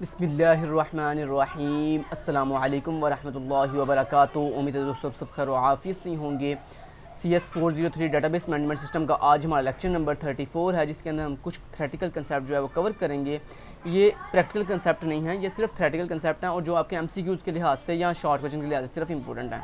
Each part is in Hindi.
बिस्मिल्लाहिर्रहमानिर्रहीम अस्सलामु अलैकुम वरहमतुल्लाहि वबरकातुहू। उम्मीद है दोस्तों सब खैर आफियत से होंगे। CS403 डेटाबेस मैनेजमेंट सिस्टम का आज हमारा लेक्चर नंबर 34 है, जिसके अंदर हम कुछ थ्योरेटिकल कंसेप्ट जो है वो कवर करेंगे। ये प्रैक्टिकल कंसेप्ट नहीं है, ये सिर्फ थ्योरेटिकल कंसेप्ट हैं और जो आपके MCQs के लिहाज से या शॉर्ट क्वेश्चन के लिहाज से सिर्फ इंपॉर्टेंट है।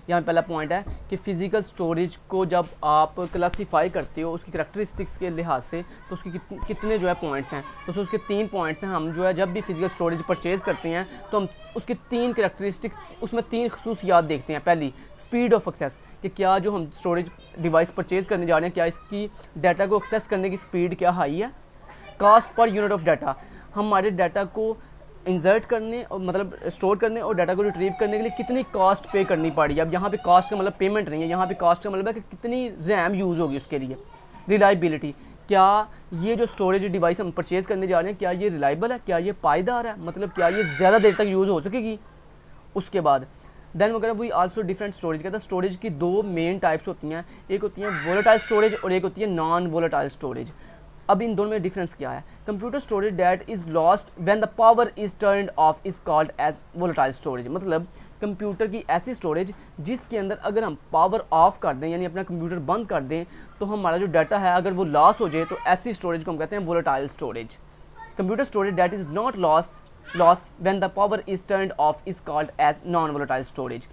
यहाँ पहला पॉइंट है कि फ़िज़िकल स्टोरेज को जब आप क्लासीफाई करते हो उसकी करैक्टरिस्टिक्स के लिहाज से तो उसकी कितने जो है पॉइंट्स हैं। तो उसके 3 पॉइंट्स हैं। हम जो है जब भी फ़िज़िकल स्टोरेज परचेज़ करते हैं तो हम उसके 3 करैक्टरिस्टिक्स, उसमें 3 खसूसियात देखते हैं। पहली, स्पीड ऑफ एक्सेस, कि क्या जो हम स्टोरेज डिवाइस परचेज़ करने जा रहे हैं क्या इसकी डाटा को एक्सेस करने की स्पीड क्या हाई है। कास्ट पर यूनिट ऑफ डाटा, हमारे डाटा को इंसर्ट करने और मतलब स्टोर करने और डाटा को रिट्रीव करने के लिए कितनी कॉस्ट पे करनी पड़ी। अब यहाँ पे कॉस्ट का मतलब पेमेंट नहीं है, यहाँ पे कॉस्ट का मतलब है कि कितनी रैम यूज़ होगी उसके लिए। रिलायबिलिटी, क्या ये जो स्टोरेज डिवाइस हम परचेज़ करने जा रहे हैं क्या ये रिलायबल है, क्या ये पायदार है, मतलब क्या ये ज़्यादा देर तक यूज़ हो सकेगी। उसके बाद देन वगैरह वही आल्सो डिफरेंट स्टोरेज, कहता है स्टोरेज की 2 मेन टाइप्स होती हैं, एक होती है वोलेटाइल स्टोरेज और एक होती है नॉन वोलेटाइल स्टोरेज। अब इन दोनों में डिफरेंस क्या है। Computer storage that is lost when the power is turned off is called as volatile storage, मतलब कंप्यूटर की ऐसी स्टोरेज जिसके अंदर अगर हम पावर ऑफ कर दें यानी अपना कंप्यूटर बंद कर दें तो हमारा जो डाटा है अगर वो लॉस हो जाए तो ऐसी स्टोरेज को हम कहते हैं volatile storage. Computer storage that is not loss when the power is turned off is called as non volatile storage.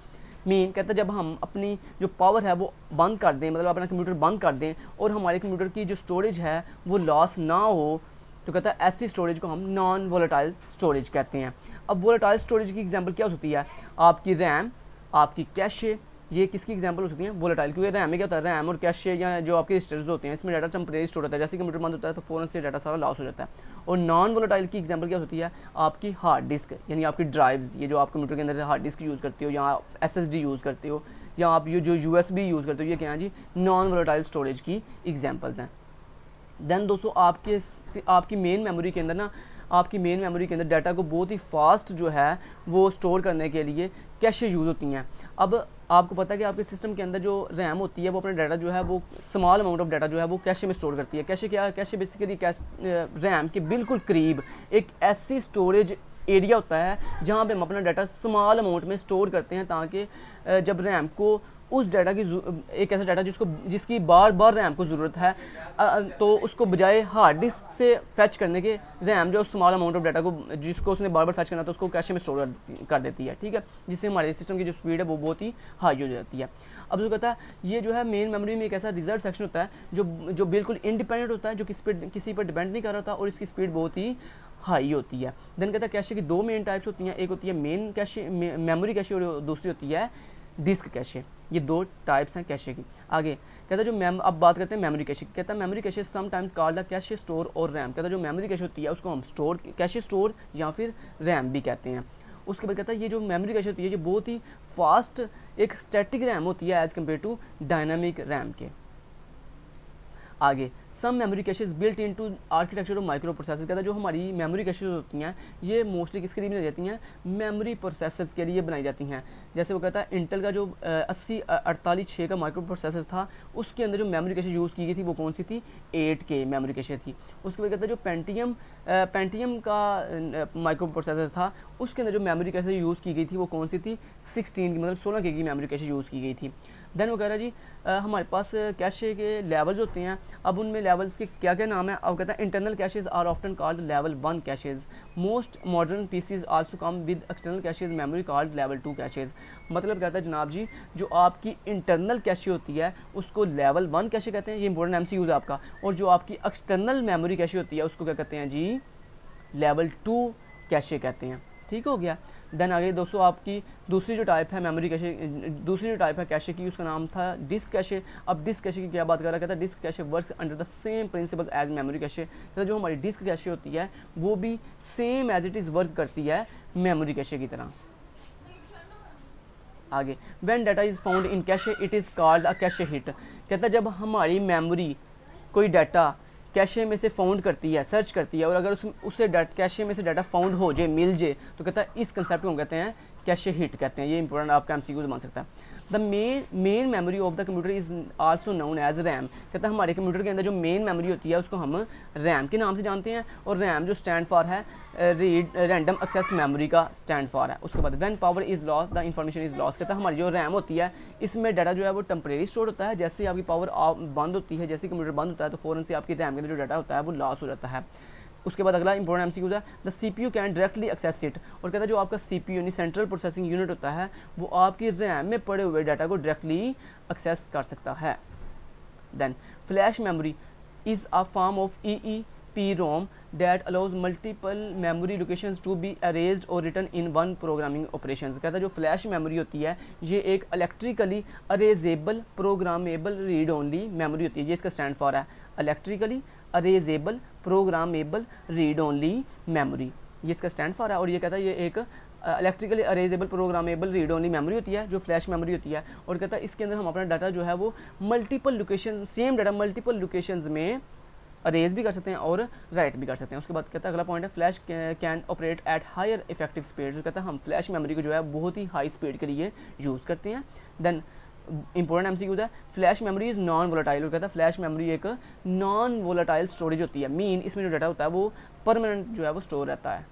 Mean कहता है जब हम अपनी जो पावर है वो बंद कर दें, मतलब अपना कंप्यूटर बंद कर दें और हमारे कंप्यूटर की जो स्टोरेज है वो लॉस ना हो तो कहता है ऐसी स्टोरेज को हम नॉन वोलेटाइल स्टोरेज कहते हैं। अब वोलेटाइल स्टोरेज की एग्जांपल क्या हो सकती है, आपकी रैम, आपकी कैशे, ये किसकी एग्जांपल हो सकती है वोलेटाइल, क्योंकि रैम में क्या होता है, रैम और कैशे या जो आपके रजिस्टर्स होते हैं इसमें डाटा टेम्परेरी स्टोर होता है, जैसे कंप्यूटर बंद होता है तो फ़ौरन से डाटा सारा लॉस हो जाता है। और नॉन वोलेटाइल की एग्जांपल क्या होती है, आपकी हार्ड डिस्क यानी आपकी ड्राइव्स, ये जो आप कंप्यूटर के अंदर हार्ड डिस्क यूज़ करते हो या SSD यूज़ करते हो या आप ये जो USB यूज़ करते हो, ये क्या है जी नॉन वोलेटाइल स्टोरेज की एग्जांपल्स हैं। देन दोस्तों आपकी मेन मेमोरी के अंदर डाटा को बहुत ही फास्ट जो है वो स्टोर करने के लिए कैशे यूज़ होती हैं। अब आपको पता है कि आपके सिस्टम के अंदर जो रैम होती है वो अपना डाटा जो है वो स्मॉल अमाउंट ऑफ डाटा जो है वो कैशे में स्टोर करती है। कैशे क्या है, कैशे बेसिकली रैम के बिल्कुल करीब एक ऐसी स्टोरेज एरिया होता है जहाँ पे हम अपना डाटा स्मॉल अमाउंट में स्टोर करते हैं ताकि जब रैम को उस डाटा की एक ऐसा डाटा जिसकी बार बार रैम को ज़रूरत है तो उसको बजाय हार्ड डिस्क से फैच करने के रैम जो स्मॉल अमाउंट ऑफ डाटा को जिसको उसने बार बार फैच करना तो उसको कैशे में स्टोर कर देती है, ठीक है, जिससे हमारे सिस्टम की जो स्पीड है वो बहुत ही हाई हो जाती है। अब जो कहता है ये जो है मेन मेमोरी में एक ऐसा रिजर्व सेक्शन होता है जो बिल्कुल इंडिपेंडेंट होता है, जो किसी पर डिपेंड नहीं कर रहा होता और इसकी स्पीड बहुत ही हाई होती है। देन कहता है कैशे की 2 मेन टाइप्स होती हैं, एक होती है मेन कैशे मेमोरी कैशे और दूसरी होती है डिस्क कैशे। ये 2 टाइप्स हैं कैशे की। आगे कहता है जो अब बात करते हैं मेमोरी कैशे। कहता है memory cache sometimes called the cache store और रैम। कहता है जो मेमोरी कैशे होती है उसको हम कैशे स्टोर या फिर रैम भी कहते हैं। उसके बाद कहता है ये जो मेमोरी कैशे होती है ये बहुत ही फास्ट एक स्टैटिक रैम होती है as compare to dynamic RAM के। आगे some memory caches built into architecture of microprocessor. कहता है जो हमारी मेमोरी कैशेज होती हैं ये मोस्टली किसके लिए बनाई जाती हैं, मेमोरी प्रोसेसर्स के लिए बनाई जाती हैं। जैसे वो कहता है इंटेल का जो 8048 का माइक्रो प्रोसेसर था उसके अंदर जो मेमोरी कैशे यूज़ की गई थी वो कौन सी थी, 8K मेमोरी कैशे थी। उसके बाद कहता है जो पेंटियम का माइक्रो प्रोसेसर था उसके अंदर जो मेमोरी कैशे यूज़ की गई थी वो कौन सी थी, 16 की मतलब 16K की मेमोरी कैशे यूज़ की गई थी। देन वो कह रहा है जी हमारे पास कैशे के लेवल्स होते हैं। अब उनमें लेवल्स के क्या क्या नाम है। अब कहता है internal caches are often called level 1 caches. Most modern PCs also come with external caches memory called level 2 caches. मतलब कहता है जनाब जी जो आपकी इंटरनल कैशे होती है उसको लेवल 1 कैशे कहते हैं, ये इंपॉर्टेंट MCQ है आपका। और जो आपकी एक्सटर्नल मेमोरी कैशे होती है उसको क्या कहते हैं जी, लेवल 2 कैशे कहते हैं। ठीक हो गया। देन आगे दोस्तों आपकी दूसरी जो टाइप है मेमोरी कैशे, दूसरी जो टाइप है कैशे की उसका नाम था डिस्क कैशे। अब डिस्क कैशे की क्या बात कर रहा है, कहता है disk cache works under the same principles as memory cache. कहता जो हमारी डिस्क कैशे होती है वो भी same as it is work करती है मेमोरी कैशे की तरह। आगे when data is found in cache it is called a cache hit. कहता है जब हमारी मेमोरी कोई डाटा कैशे में से फाउंड करती है, सर्च करती है और अगर उससे कैशे में से डाटा फाउंड हो जाए, मिल जाए तो कहता है इस कंसेप्ट को हम कहते हैं कैशे हिट कहते हैं। ये इंपॉर्टेंट आपका MCQ बन सकता है। The main memory of the computer is also known as RAM. कहता है हमारे कंप्यूटर के अंदर जो मेन मेमोरी होती है उसको हम रैम के नाम से जानते हैं, और रैम जो स्टैंड फॉर है रैंडम एक्सेस मेमोरी का स्टैंड फॉर है। उसके बाद when power is loss the information is loss. कहता है हमारी जो रैम होती है इसमें डाटा जो है वो टेम्परेरी स्टोर होता है, जैसे आपकी पावर बंद होती है, जैसे कंप्यूटर बंद होता है तो फ़ौरन से आपकी रैम के अंदर जो डाटा होता है वो लॉस हो जाता है। उसके बाद अगला इंपॉर्टेंट एमसीक्यू है the CPU can directly access it. और कहता है जो आपका सीपीयू यानी सेंट्रल प्रोसेसिंग यूनिट होता है वो आपकी रैम में पड़े हुए डाटा को डायरेक्टली एक्सेस कर सकता है। Then flash memory is a form of EEPROM that allows multiple memory locations to be erased or written in one programming operations। कहता है जो फ्लैश मेमोरी होती है ये एक electrically erasable programmable read only memory होती है, ये इसका स्टैंड फॉर है electrically erasable programmable read only memory, ये इसका स्टैंड फॉर है। और ये कहता है ये एक electrically erasable programmable read only memory होती है जो फ्लैश मेमोरी होती है। और कहता है इसके अंदर हम अपना डाटा जो है वो multiple location same data multiple locations में अरेज भी कर सकते हैं और राइट भी कर सकते हैं। उसके बाद कहता है अगला पॉइंट है flash can operate at higher effective speed. जो कहता है हम फ्लैश मेमोरी को जो है बहुत ही हाई स्पीड के लिए यूज़ करते हैं। देन इंपॉर्टेंट एमसीक्यू है flash memory is non volatile. और कहता है फ्लैश मेमोरी एक नॉन वोलेटाइल स्टोरेज होती है, मीन इसमें जो डाटा होता है वो परमानेंट जो है वो स्टोर रहता है।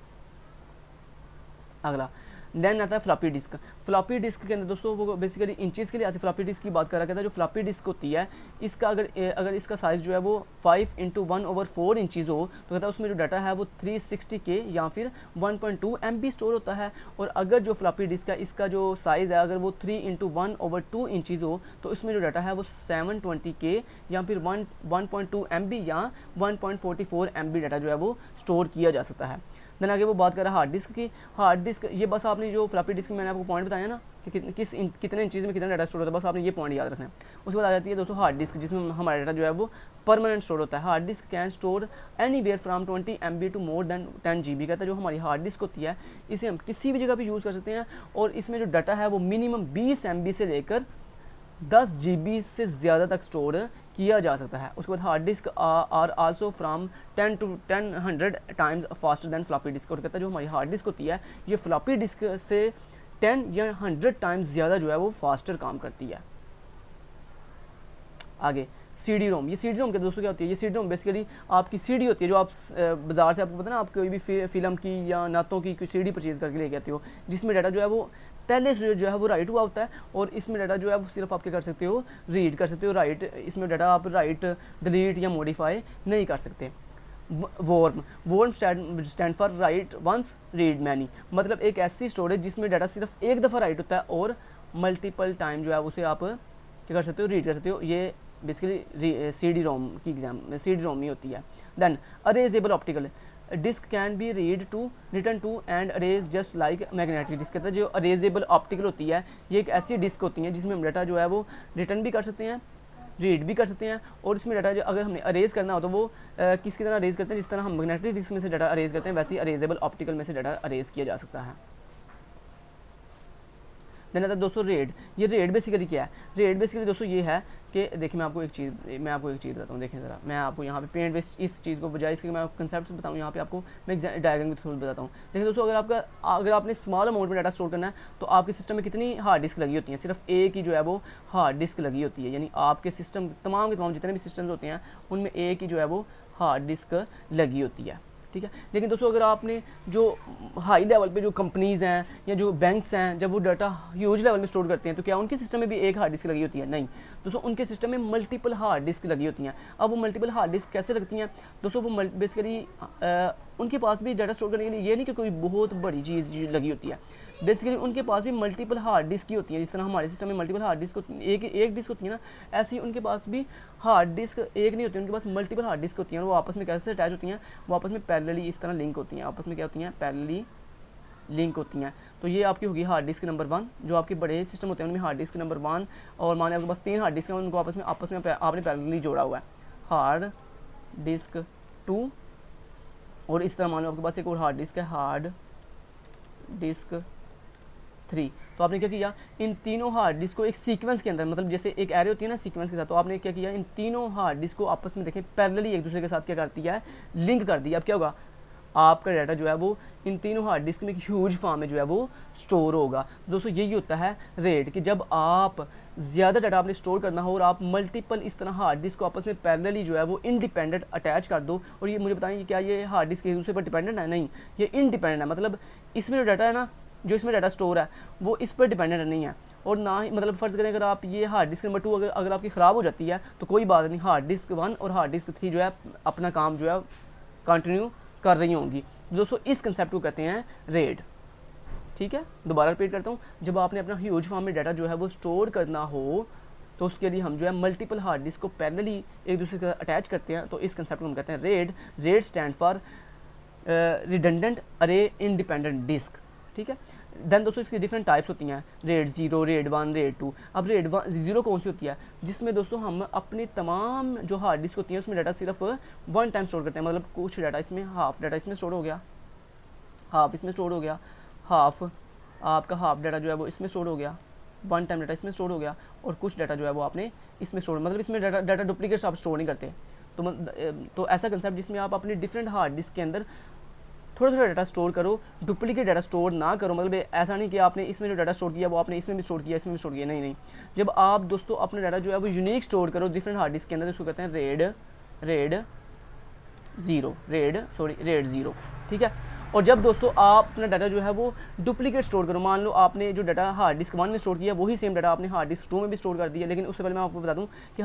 अगला देन आता है फ्लॉपी डिस्क। फ्लॉपी डिस्क के अंदर दोस्तों वो बेसिकली इंचज़ के लिए आज फ्लॉपी डिस्क की बात कर रहा कहता है जो फ्लॉपी डिस्क होती है इसका अगर इसका साइज़ जो है वो 5 × 1/4 इंचज़ हो तो कहता है उसमें जो डाटा है वो 360K या फिर 1.2 MB स्टोर होता है। और अगर जो फ्लॉपी डिस्क है इसका जो साइज़ है अगर वो 3 × 1/2 इंचज़ हो तो इसमें जो डाटा है वो 720K या फिर 1.2 MB या 1.44 MB डाटा जो है वो स्टोर किया जा सकता है। देन आगे वो बात कर रहा है हार्ड डिस्क की। हार्ड डिस्क ये बस आपने जो फ्लॉपी डिस्क मैंने आपको पॉइंट बताया ना कि कितने इंचज़ में कितना डाटा स्टोर होता है, बस आपने ये पॉइंट याद रखना है। उसके बाद आ जाती है दोस्तों हार्ड डिस्क जिसमें हमारा डाटा जो है वो परमानेंट स्टोर होता है। Hard disk can store anywhere from 20 MB to more than 10 GB। कहता है जो हमारी हार्ड डिस्क होती है इसे हम किसी भी जगह पर यूज़ कर सकते हैं और इसमें जो डाटा है वो मिनिमम 20 MB से लेकर 10 GB से ज़्यादा तक स्टोर किया जा सकता है। उसके बाद hard disk are also from 10 to 100 times faster than floppy disk. और कहता है जो हमारी हार्ड डिस्क होती है ये फ्लॉपी डिस्क से 10 या 100 टाइम्स ज़्यादा जो है वो फास्टर काम करती है। आगे CD रोम। ये CD रोम के दोस्तों क्या होती है, ये CD रोम बेसिकली आपकी CD होती है जो आप बाज़ार से आपको पता ना आप कोई भी फिल्म की या नातों की कोई CD परचेज़ करके लेके आते हो जिसमें डाटा जो है वो पहले से जो है वो राइट हुआ होता है और इसमें डाटा जो है वो सिर्फ आप क्या कर सकते हो रीड कर सकते हो राइट, इसमें डाटा आप राइट डिलीट या मॉडिफाई नहीं कर सकते। WORM stand for write once read many, मतलब एक ऐसी स्टोरेज जिसमें डाटा सिर्फ एक दफ़ा राइट होता है और मल्टीपल टाइम जो है उसे आप क्या कर सकते हो रीड कर सकते हो। ये बेसिकली CD रोम की एग्जाम CD रोम ही होती है। Then erasable optical disk can be written to and erase just like magnetic disk. कहता है जो अरेजेबल ऑप्टिकल होती है ये एक ऐसी डिस्क होती है जिसमें हम डाटा जो है वो रिटर्न भी कर सकते हैं रीड भी कर सकते हैं और इसमें डाटा जो अगर हमने अरेज करना हो तो वो किसकी तरह अरेज करते हैं जिस तरह हम मैग्नेटिक डिस्क में से डाटा अरेज करते हैं वैसे ही अरेजेबल ऑप्टिकल में से डाटा अरेज किया जा सकता है। देन आता है दोस्तों रेड। ये रेड बेसिकली क्या है, रेड बेसिकली दोस्तों ये है कि देखिए मैं आपको एक चीज़ बताता हूँ। देखें ज़रा मैं आपको यहाँ पे पेंट बेस इस चीज़ को बजाय इसके मैं कंसेप्ट बताऊँ यहाँ पे आपको मैं डायग्राम के थ्रू बताता हूँ। देखिए दोस्तों अगर आपने स्मॉल अमाउंट में डाटा स्टोर करना है तो आपके सिस्टम में कितनी हार्ड डिस्क लगी होती हैं, सिर्फ एक ही जो है वो हार्ड डिस्क लगी होती है। यानी आपके सिस्टम तमाम के तमाम जितने भी सिस्टम्स होते हैं उनमें एक ही जो है वो हार्ड डिस्क लगी होती है, ठीक है। लेकिन दोस्तों अगर आपने जो हाई लेवल पे जो कंपनीज़ हैं या जो बैंक्स हैं जब वो डाटा ह्यूज लेवल में स्टोर करते हैं तो क्या उनके सिस्टम में भी एक हार्ड डिस्क लगी होती है? नहीं दोस्तों, उनके सिस्टम में मल्टीपल हार्ड डिस्क लगी होती हैं। अब वो मल्टीपल हार्ड डिस्क कैसे लगती हैं दोस्तों, वो बेसिकली उनके पास भी डाटा स्टोर करने के लिए ये नहीं कि कोई बहुत बड़ी चीज़ लगी होती है, बेसिकली उनके पास भी मल्टीपल हार्ड डिस्क की होती है। जिस तरह हमारे सिस्टम में मल्टीपल हार्ड डिस्क होती है, एक डिस्क होती है ना, ऐसी उनके पास भी हार्ड डिस्क एक नहीं होती, उनके पास मल्टीपल हार्ड डिस्क होती हैं। वो आपस में कैसे अटैच होती हैं, वो आपस में पैरेलली इस तरह लिंक होती हैं, आपस में क्या होती हैं, पैरेलली लिंक होती हैं। तो ये आपकी होगी हार्ड डिस्क नंबर 1। जो आपके बड़े सिस्टम होते हैं उनमें हार्ड डिस्क नंबर 1 और मान लें आपके पास 3 हार्ड डिस्क हैं, उनको आपस में आपने पैरेलली जोड़ा हुआ है, हार्ड डिस्क 2 और इस तरह मान लो आपके पास एक और हार्ड डिस्क है, हार्ड डिस्क 3। तो आपने क्या किया, इन तीनों हार्ड डिस्क को एक सीक्वेंस के अंदर, मतलब जैसे एक एरे होती है ना सीक्वेंस के साथ, तो आपने क्या किया, इन तीनों हार्ड डिस्क को आपस में देखें पैरेलली एक दूसरे के साथ क्या करती है, लिंक कर दिया। अब क्या होगा, आपका डाटा जो है वो इन तीनों हार्ड डिस्क में एक ह्यूज फॉर्म में जो है वो स्टोर होगा। दोस्तों यही होता है रेड, कि जब आप ज़्यादा डाटा आपने स्टोर करना हो और आप मल्टीपल इस तरह हार्ड डिस्क को आपस में पैरेलली जो है वो इंडिपेंडेंट अटैच कर दो। और ये मुझे बताएं कि क्या ये हार्ड डिस्क एक दूसरे पर डिपेंडेंट है? नहीं, ये इंडिपेंडेंट है। मतलब इसमें जो डाटा है ना, जो इसमें डाटा स्टोर है वो इस पर डिपेंडेंट नहीं है। और ना ही मतलब फ़र्ज़ करें अगर आप ये हार्ड डिस्क नंबर 2 अगर आपकी ख़राब हो जाती है तो कोई बात नहीं, हार्ड डिस्क 1 और हार्ड डिस्क 3 जो है अपना काम जो है कंटिन्यू कर रही होंगी। दोस्तों इस कंसेप्ट को कहते हैं रेड। ठीक है, दोबारा रिपीट करता हूँ, जब आपने अपना ह्यूज फॉर्म में डाटा जो है वो स्टोर करना हो तो उसके लिए हम जो है मल्टीपल हार्ड डिस्क को पैरेलली एक दूसरे के साथ अटैच करते हैं, तो इस कंसेप्ट को हम कहते हैं red. Red stand for redundant अरे इंडिपेंडेंट डिस्क। ठीक है, देन दोस्तों इसकी डिफरेंट टाइप्स होती हैं, रेड 0, रेड 1, रेड 2। अब रेड 0 कौन सी होती है? जिसमें दोस्तों हम अपनी तमाम जो हार्ड डिस्क होती हैं उसमें डाटा सिर्फ 1 टाइम स्टोर करते हैं। मतलब कुछ डाटा इसमें, हाफ डाटा इसमें स्टोर हो गया, हाफ इसमें स्टोर हो गया, हाफ आपका हाफ डाटा जो है वो इसमें स्टोर हो गया, 1 टाइम डाटा इसमें स्टोर हो गया, और कुछ डाटा जो है वो आपने इसमें स्टोर, मतलब इसमें डाटा डुप्लीकेट्स आप स्टोर नहीं करते। तो ऐसा कंसेप्ट जिसमें आप अपनी डिफरेंट हार्ड डिस्क के अंदर थोड़ा थोड़ा डाटा स्टोर करो, डुप्लीकेट डाटा स्टोर ना करो। मतलब ऐसा नहीं कि आपने इसमें जो डाटा स्टोर किया वो आपने इसमें भी स्टोर किया, इसमें भी स्टोर किया, नहीं नहीं। जब आप दोस्तों अपना डाटा जो है वो यूनिक स्टोर करो डिफरेंट हार्ड डिस्क के अंदर, उसको कहते हैं रेड 0। ठीक है, और जब दोस्तों आप अपना डाटा जो है वो डुप्लीकेट स्टोर करो, मान लो आपने जो डाटा हार्ड डिस्क 1 में स्टोर किया वही सेम डाटा आपने हार्ड डिस्क 2 में भी स्टोर कर दिया। लेकिन उससे पहले मैं आपको बता दूं कि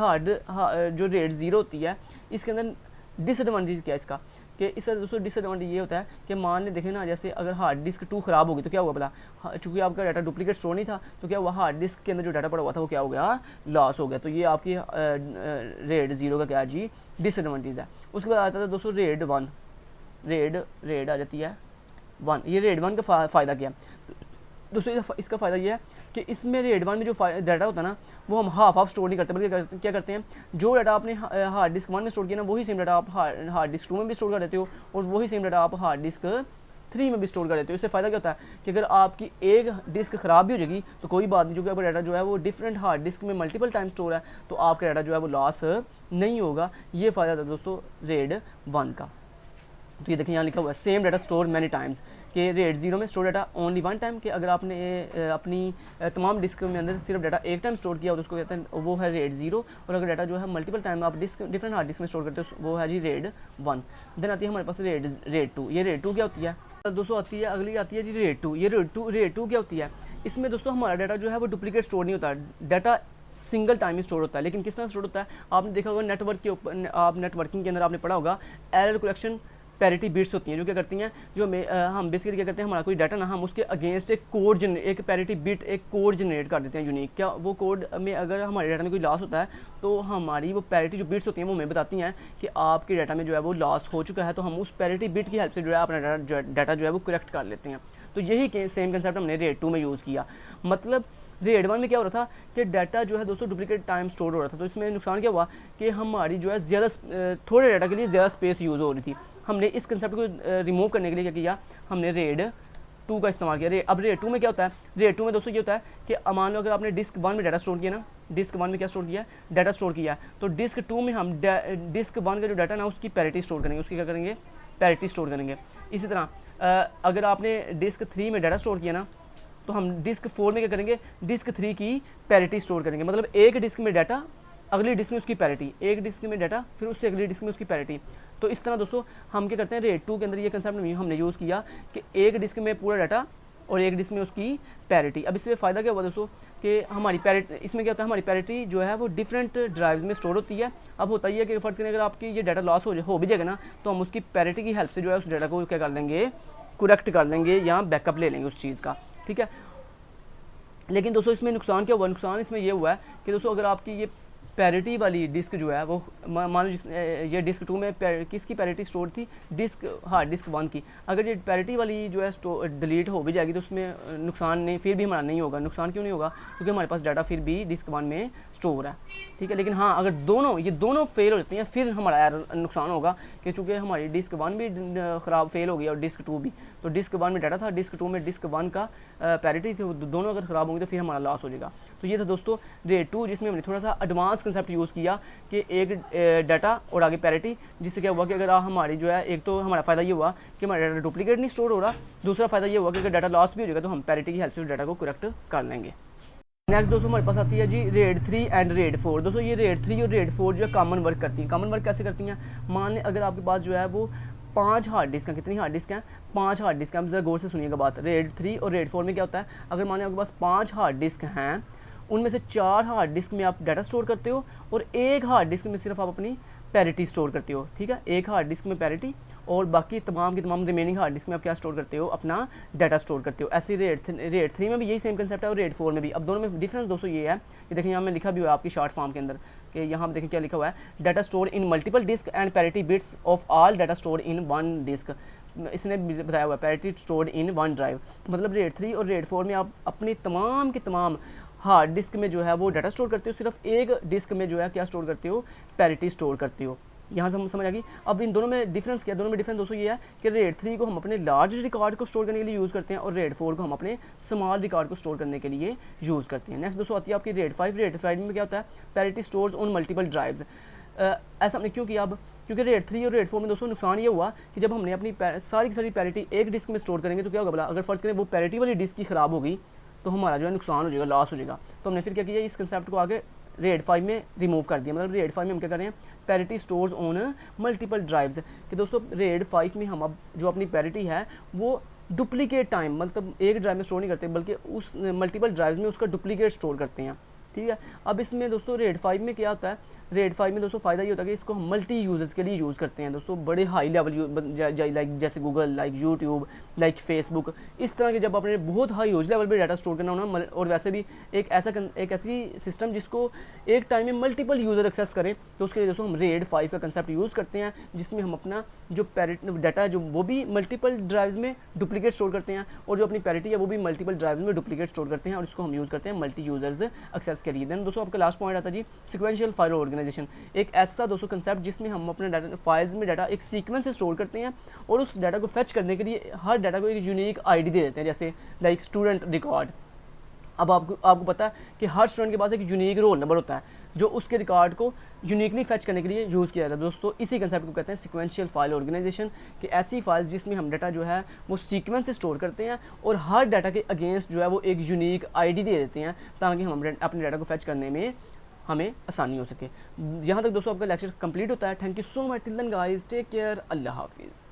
जो रेड 0 होती है इसके अंदर डिसएडवांटेज क्या है इसका, कि इसका दोस्तों डिसएडवांटेज ये होता है कि मान ले देखें ना, जैसे अगर हार्ड डिस्क 2 ख़राब होगी तो क्या हुआ भला, चूँकि आपका डाटा डुप्लीकेट स्टोर नहीं था तो क्या हुआ, हार्ड डिस्क के अंदर जो डाटा पड़ा हुआ था वो क्या हो गया, लॉस हो गया। तो ये आपकी रेड 0 का क्या जी डिसएडवांटेज है। उसके बाद आता था दोस्तों रेड 1, रेड आ जाती है 1। ये रेड 1 का फ़ायदा क्या है दोस्तों? इसका फ़ायदा ये है कि इसमें रेड 1 में जो डाटा होता है ना वो हम हाफ स्टोर नहीं करते, बल्कि क्या करते हैं, जो डाटा आपने हार्ड डिस्क 1 में स्टोर किया ना वही सेम डाटा आप हार्ड डिस्क 2 में भी स्टोर कर देते हो, और वही सेम डाटा आप हार्ड डिस्क 3 में भी स्टोर कर देते हो। इससे फ़ायदा क्या होता है कि अगर आपकी एक डिस्क ख़राब भी हो जाएगी तो कोई बात नहीं, जो कि आपका डाटा जो है वो डिफरेंट हार्ड डिस्क में मल्टीपल टाइम स्टोर है, तो आपका डाटा जो है वो लॉस नहीं होगा। ये फ़ायदा था दोस्तों रेड 1 का। तो ये देखिए यहाँ लिखा हुआ है same data store many times, कि रेड 0 में स्टोर डाटा ओनली 1 टाइम, कि अगर आपने अपनी तमाम डिस्क में अंदर सिर्फ डाटा एक टाइम स्टोर किया हो तो उसको कहते हैं वो है रेड 0। और अगर डाटा जो है मल्टीपल टाइम आप डिफरेंट हार्ड डिस्क में स्टोर करते हो वो है जी रेड 1। देन आती है हमारे पास रेड 2। ये रेड 2 क्या होती है दोस्तों? आती है अगली आती है जी रेड 2। ये रेड 2 क्या होती है? इसमें दोस्तों हमारा डाटा जो है वो डुप्लीकेट स्टोर नहीं होता, डाटा सिंगल टाइम में स्टोर होता है। लेकिन किस तरह स्टोर होता है? आपने देखा होगा नेटवर्क के ऊपर, आप नेटवर्किंग के अंदर आपने पढ़ा होगा एरर करेक्शन पैरिटी बिट्स होती हैं, जो क्या करती हैं, जो हम बेसिकली क्या करते हैं, हमारा कोई डाटा ना हम उसके अगेंस्ट एक कोड एक पैरिटी बिट एक कोड जनरेट कर देते हैं यूनिक। क्या वो कोड में अगर हमारे डाटा में कोई लॉस होता है तो हमारी वो पैरिटी जो बिट्स होती हैं वो हमें बताती हैं कि आपके डाटा में जो है वो लॉस हो चुका है, तो हम उस पैरिटी बिट की हेल्प से जो है अपना डाटा जो है वो करेक्ट कर लेते हैं। तो यही सेम कंसेप्ट हमने रेड 2 में यूज़ किया। मतलब रेड 1 में क्या हो रहा था कि डाटा जो है दोस्तों डुप्लीकेट टाइम स्टोर हो रहा था, तो इसमें नुकसान क्या हुआ कि हमारी जो है ज़्यादा थोड़े डाटा के लिए ज़्यादा स्पेस यूज़ हो रही थी। हमने इस कंसेप्ट को रिमूव करने के लिए क्या किया, हमने रेड 2 का इस्तेमाल किया। अब रेड 2 में क्या होता है? रेड 2 में दोस्तों ये होता है कि मान लो अगर आपने डिस्क 1 में डाटा स्टोर किया ना, डिस्क 1 में क्या स्टोर किया, डाटा स्टोर किया, तो डिस्क 2 में हम डिस्क 1 का जो डाटा ना उसकी पैरिटी स्टोर करेंगे, उसकी क्या करेंगे, पैरिटी स्टोर करेंगे। इसी तरह अगर आपने डिस्क 3 में डाटा स्टोर किया ना तो हम डिस्क 4 में क्या करेंगे, डिस्क 3 की पैरिटी स्टोर करेंगे। मतलब एक डिस्क में डाटा अगली डिस्क में उसकी पैरिटी, एक डिस्क में डाटा फिर उससे अगली डिस्क में उसकी पैरिटी। तो इस तरह दोस्तों हम क्या करते हैं, रेड 2 के अंदर ये कंसेप्ट हमने यूज़ किया कि एक डिस्क में पूरा डाटा और एक डिस्क में उसकी पैरिटी। अब इसमें फ़ायदा क्या हुआ दोस्तों कि हमारी पैरिटी, इसमें क्या होता है, हमारी पैरिटी जो है वो डिफरेंट ड्राइव्स में स्टोर होती है। अब होता ही है कि फ़र्ज़ करें अगर आपकी ये डाटा लॉस हो भी जाएगा ना तो हम उसकी पैरिटी की हेल्प से जो है उस डाटा को क्या कर देंगे, करेक्ट कर लेंगे या बैकअप ले लेंगे उस चीज़ का। ठीक है, लेकिन दोस्तों इसमें नुकसान क्या हुआ, नुकसान इसमें ये हुआ है कि दोस्तों अगर आपकी ये पैरिटी वाली डिस्क जो है वो मान लो ये डिस्क 2 में किसकी पैरिटी स्टोर थी, हार्ड डिस्क 1 की, अगर ये पैरिटी वाली जो है डिलीट हो भी जाएगी तो उसमें नुकसान नहीं, फिर भी हमारा नहीं होगा। नुकसान क्यों नहीं होगा? क्योंकि हमारे पास डाटा फिर भी डिस्क 1 में स्टोर है। ठीक है, लेकिन हाँ अगर दोनों फेल हो जाते हैं फिर हमारा नुकसान होगा कि चूँकि हमारी डिस्क 1 भी ख़राब फेल हो गई और डिस्क 2 भी, तो डिस्क 1 में डाटा था, डिस्क 2 में डिस्क 1 का पैरिटी थी, दोनों अगर ख़राब होंगे तो फिर हमारा लॉस हो जाएगा। तो ये था दोस्तों रेड 2 जिसमें हमने थोड़ा सा एडवांस कंसेप्ट यूज़ किया कि एक डाटा और आगे पैरिटी, जिससे क्या हुआ कि अगर हमारी जो है, एक तो हमारा फ़ायदा ये हुआ कि हमारा डाटा डुप्लीकेट नहीं स्टोर हो रहा, दूसरा फ़ायदा ये हुआ कि अगर डाटा लॉस भी हो जाएगा तो हम पैरिटी की हेल्प से उस डाटा को करेक्ट कर लेंगे। नेक्स्ट दोस्तों हमारे पास आती है जी रेड 3 एंड रेड 4। दोस्तों ये रेड 3 और रेड 4 जो है कॉमन वर्क करती हैं। कॉमन वर्क कैसे करती हैं? मान लें अगर आपके पास जो है वो 5 हार्ड डिस्क हैं। कितनी हार्ड डिस्क हैं? 5 हार्ड डिस्क हैं। आप ज़रा गौर से सुनिएगा बात। रेड 3 और रेड 4 में क्या होता है, अगर मान लें आपके पास 5 हार्ड डिस्क हैं, उनमें से 4 हार्ड डिस्क में आप डाटा स्टोर करते हो और एक हार्ड डिस्क में सिर्फ आप अपनी पैरिटी स्टोर करते हो। ठीक है, एक हार्ड डिस्क में पैरिटी और बाकी तमाम की तमाम रिमेनिंग हार्ड डिस्क में आप क्या स्टोर करते हो? अपना डाटा स्टोर करते हो। ऐसे रेड 3 में भी यही सेम कंसेप्ट है और रेड 4 में भी। अब दोनों में डिफरेंस दोस्तों ये है कि देखिए यहाँ में लिखा भी हुआ है आपकी शॉर्ट फॉर्म के अंदर कि यहाँ पर देखिए क्या लिखा हुआ है, data store in multiple disk and parity bits of all data store in one disk. इसने बताया हुआ है parity stored in one drive. तो मतलब रेड 3 और रेड 4 में आप अपनी तमाम की तमाम हार्ड डिस्क में जो है वो डाटा स्टोर करते हो, सिर्फ एक डिस्क में जो है क्या स्टोर करते हो? पैरिटी स्टोर करते हो। यहाँ से हम समझ आ गई। अब इन दोनों में डिफरेंस क्या है? दोनों में डिफरेंस दोस्तों ये है कि रेड 3 को हम अपने लार्ज रिकॉर्ड को स्टोर करने के लिए यूज़ करते हैं और रेड 4 को हम अपने स्मॉल रिकॉर्ड को स्टोर करने के लिए यूज़ करते हैं। नेक्स्ट दोस्तों आती है आपकी रेड 5। रेड 5 में क्या होता है? Parity stores on multiple drives. ऐसा हमने क्यों किया? अब क्योंकि रेड 3 और रेड 4 में दोस्तों नुकसान ये हुआ कि जब हमने अपनी सारी की सारी पैरिटी एक डिस्क में स्टोर करेंगे तो क्या होगा भला? अगर फर्स्ट करें वो पैरिटी वाली डिस्क ही ख़राब हो गई तो हमारा जो है नुकसान हो जाएगा, लॉस हो जाएगा। तो हमने फिर क्या किया, इस कंसेप्ट को आगे रेड 5 में रिमूव कर दिया। मतलब रेड 5 में हम क्या कर रहे हैं? Parity stores on multiple drives. कि दोस्तों रेड 5 में हम अब जो अपनी पैरिटी है वो डुप्लीकेट टाइम, मतलब एक ड्राइव में स्टोर नहीं करते बल्कि उस मल्टीपल ड्राइव्स में उसका डुप्लीकेट स्टोर करते हैं। ठीक है, अब इसमें दोस्तों रेड 5 में क्या होता है? रेड 5 में दोस्तों फ़ायदा ये होता है कि इसको हम मल्टी यूज़र्स के लिए यूज़ करते हैं दोस्तों, बड़े हाई लेवल लाइक जैसे Google, like YouTube, like Facebook, इस तरह के जब आपने बहुत हाई यूज लेवल पे डाटा स्टोर करना हो ना, और वैसे भी एक ऐसी सिस्टम जिसको एक टाइम में मल्टीपल यूज़र एक्सेस करें, तो उसके लिए दोस्तों हम रेड 5 का कंसेप्ट यूज़ करते हैं, जिसमें हम अपना जो डाटा है जो वो भी मल्टीपल ड्राइव्स में डुप्लीकेट स्टोर करते हैं और जो अपनी पैरिटी है वो भी मल्टीपल ड्राइव्स में डुप्लीकेट स्टोर करते हैं और इसको हम यूज़ करते हैं मल्टी यूज़र्स एक्सेस के लिए। देन दोस्तों आपका लास्ट पॉइंट आता है जी सिक्वेंशियल फाइल ऑर्गेनाइजेशन। एक ऐसा दोस्तों कंसेप्ट जिसमें हम अपने डाटा फाइल्स में डाटा एक सीक्वेंस से स्टोर करते हैं और उस डाटा को फेच करने के लिए हर डाटा को एक यूनिक आईडी दे देते हैं, जैसे लाइक स्टूडेंट रिकॉर्ड। अब आपको पता है कि हर स्टूडेंट के पास एक यूनिक रोल नंबर होता है जो उसके रिकॉर्ड को यूनिकली फेच करने के लिए यूज़ किया जाता है। दोस्तों इसी कंसेप्ट को कहते हैं सिक्वेंशियल फाइल ऑर्गेनाइजेशन, कि ऐसी फाइल्स जिसमें हम डाटा जो है वो सीक्वेंस से स्टोर करते हैं और हर डाटा के अगेंस्ट जो है वो एक यूनिक आईडी दे देते हैं ताकि हम अपने डाटा को फेच करने में हमें आसानी हो सके। यहाँ तक दोस्तों आपका लेक्चर कंप्लीट होता है। Thank you so much. Till then guys, take care, अल्लाह हाफिज़।